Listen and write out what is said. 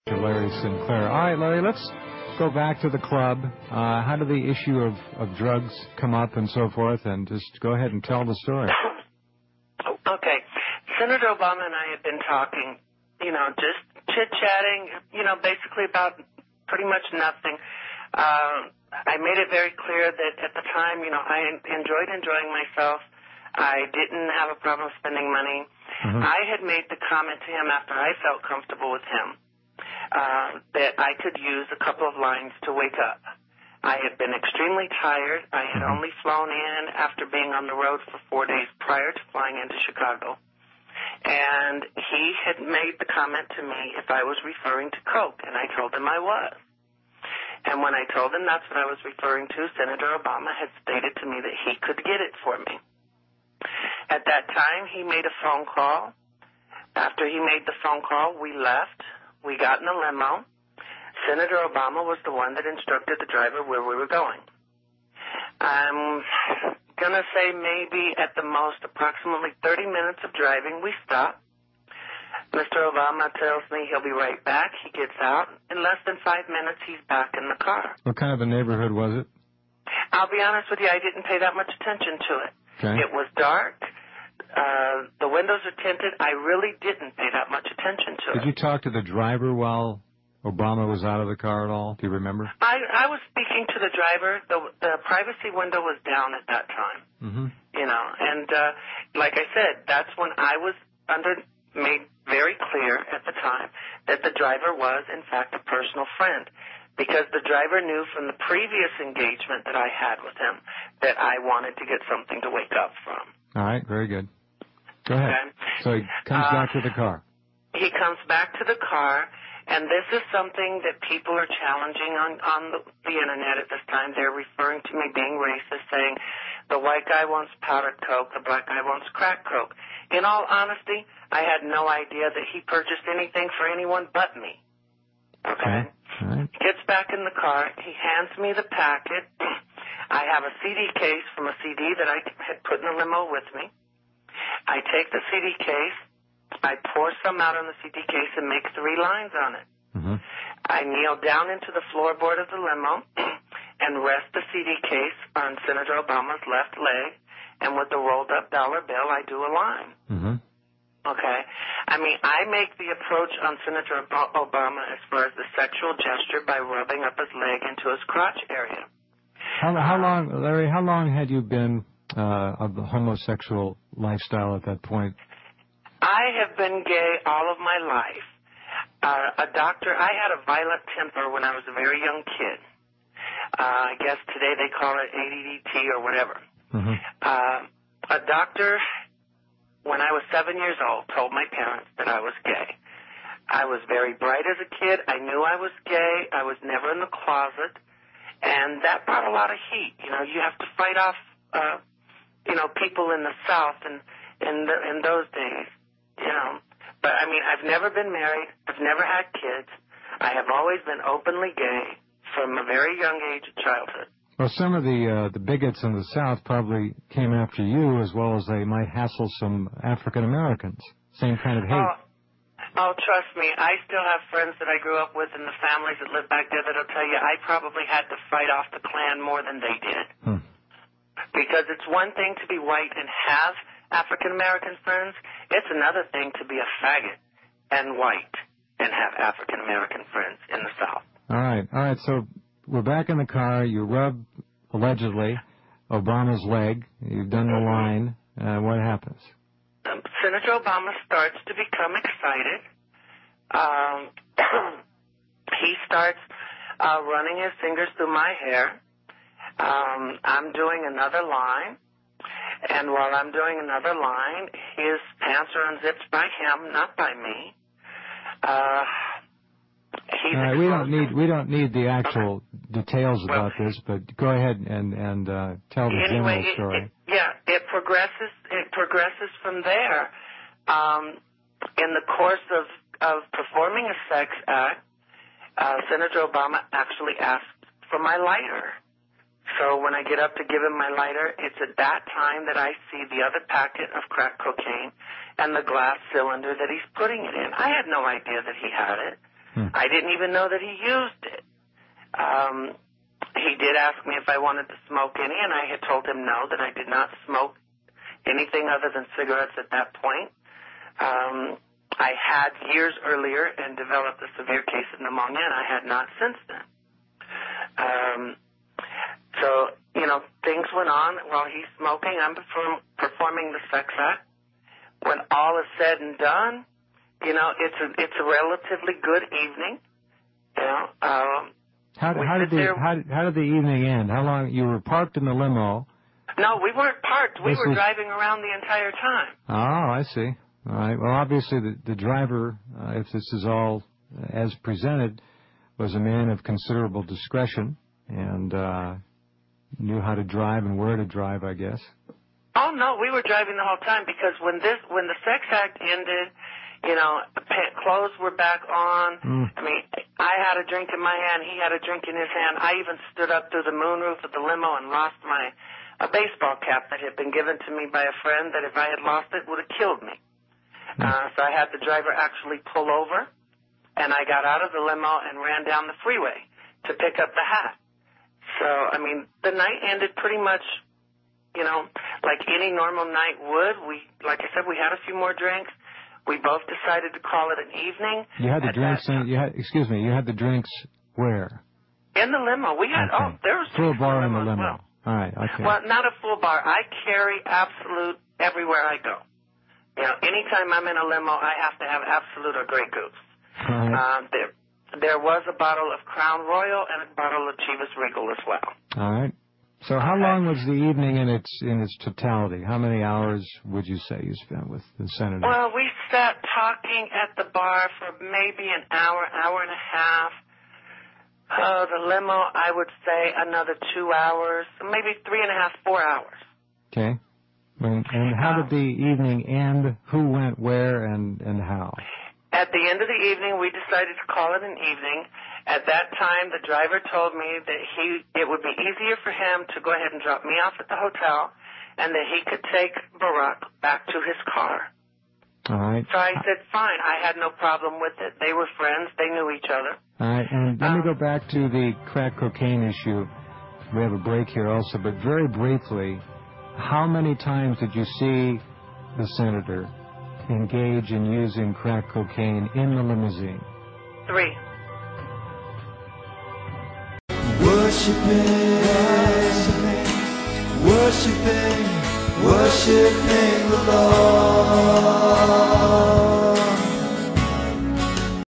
Larry Sinclair. All right, Larry, let's go back to the club. How did the issue of drugs come up and so forth? And just go ahead and tell the story. Okay. Senator Obama and I had been talking, just chit-chatting, basically about pretty much nothing. I made it very clear that at the time, I enjoying myself. I didn't have a problem spending money. Mm-hmm. I had made the comment to him after I felt comfortable with him that I could use a couple of lines to wake up. I had been extremely tired. I had only flown in after being on the road for 4 days prior to flying into Chicago. And he had made the comment to me if I was referring to Coke, and I told him I was. And when I told him that's what I was referring to, Senator Obama had stated to me that he could get it for me. At that time, he made a phone call. After he made the phone call, we left. We got in a limo. Senator Obama was the one that instructed the driver where we were going. I'm going to say maybe at the most approximately 30 minutes of driving, we stopped. Mr. Obama tells me he'll be right back. He gets out. In less than 5 minutes, he's back in the car. What kind of a neighborhood was it? I'll be honest with you, I didn't pay that much attention to it. Okay. It was dark. The windows are tinted. I really didn't pay that much attention to it. Did you talk to the driver while Obama was out of the car at all? Do you remember? I was speaking to the driver. The privacy window was down at that time. Mm-hmm. And like I said, that's when I was made very clear at the time that the driver was, in fact, a personal friend, because the driver knew from the previous engagement that I had with him that I wanted to get something to wake up from. All right, very good. Go ahead. Okay. So he comes back to the car. He comes back to the car, and this is something that people are challenging on the Internet at this time. They're referring to me being racist, saying the white guy wants powdered Coke, the black guy wants crack Coke. In all honesty, I had no idea that he purchased anything for anyone but me. Okay? All right. He gets back in the car. He hands me the packet. I have a CD case from a CD that I had put in the limo with me. I take the CD case. I pour some out on the CD case and make 3 lines on it. Mm-hmm. I kneel down into the floorboard of the limo and rest the CD case on Senator Obama's left leg, and with the rolled-up dollar bill, I do a line. Mm-hmm. Okay? I mean, I make the approach on Senator Obama as far as the sexual gesture by rubbing up his leg into his crotch area. How long, Larry, how long had you been of the homosexual lifestyle at that point? I have been gay all of my life. I had a violent temper when I was a very young kid. I guess today they call it ADD or whatever. Mm-hmm. A doctor, when I was 7 years old, told my parents that I was gay. I was very bright as a kid. I knew I was gay. I was never in the closet. And that brought a lot of heat. You have to fight off, people in the South and in those days, But, I mean, I've never been married. I've never had kids. I have always been openly gay from a very young age of childhood. Well, some of the bigots in the South probably came after you as well as they might hassle some African Americans. Same kind of hate. Oh, trust me, I still have friends that I grew up with in the families that live back there that'll tell you I probably had to fight off the Klan more than they did. Because it's one thing to be white and have African-American friends. It's another thing to be a faggot and white and have African-American friends in the South. All right, so we're back in the car. You rub, allegedly, Obama's leg. You've done the line. What happens? Senator Obama starts to become excited. He starts running his fingers through my hair. I'm doing another line. And while I'm doing another line, his pants are unzipped by him, not by me. We don't need the actual details about this, but go ahead and tell the general story. It progresses from there. In the course of performing a sex act, Senator Obama actually asked for my lighter. So when I get up to give him my lighter, it's at that time that I see the other packet of crack cocaine and the glass cylinder that he's putting it in. I had no idea that he had it. I didn't even know that he used it. He did ask me if I wanted to smoke any, and I had told him no, that I did not smoke anything other than cigarettes at that point. I had years earlier and developed a severe case of pneumonia, and I had not since then. So, things went on while he's smoking. I'm performing the sex act. When all is said and done, it's a relatively good evening. How did the evening end? How long you were parked in the limo? No, we weren't parked. We were driving around the entire time. Oh, I see. All right. Well, obviously the driver, if this is all as presented, was a man of considerable discretion and knew how to drive and where to drive, I guess. Oh no, we were driving the whole time because when the sex act ended, clothes were back on. I mean, I had a drink in my hand, he had a drink in his hand. I even stood up through the moonroof of the limo and lost a baseball cap that had been given to me by a friend that if I had lost it would have killed me. So I had the driver actually pull over, and I got out of the limo and ran down the freeway to pick up the hat. So, I mean, the night ended pretty much, like any normal night would. Like I said, we had a few more drinks. We both decided to call it an evening. You had the drinks you had the drinks where? In the limo. We had, there was full bar in the limo. Well. All right, okay. Well, not a full bar. I carry Absolute everywhere I go. Anytime I'm in a limo, I have to have Absolute or Grey Goose. All right. There was a bottle of Crown Royal and a bottle of Chivas Regal as well. All right. So how long was the evening in its totality? How many hours would you say you spent with the senator? Well, we sat talking at the bar for maybe an hour, hour and a half. The limo, I would say another 2 hours, maybe 3.5, 4 hours. Okay. And how did the evening end? Who went where and how? At the end of the evening, we decided to call it an evening. At that time, the driver told me that it would be easier for him to go ahead and drop me off at the hotel and that he could take Barack back to his car. All right. So I said, fine. I had no problem with it. They were friends. They knew each other. All right. And let me go back to the crack cocaine issue. We have a break here also, but very briefly, how many times did you see the senator engage in using crack cocaine in the limousine? 3. Worshiping the Lord.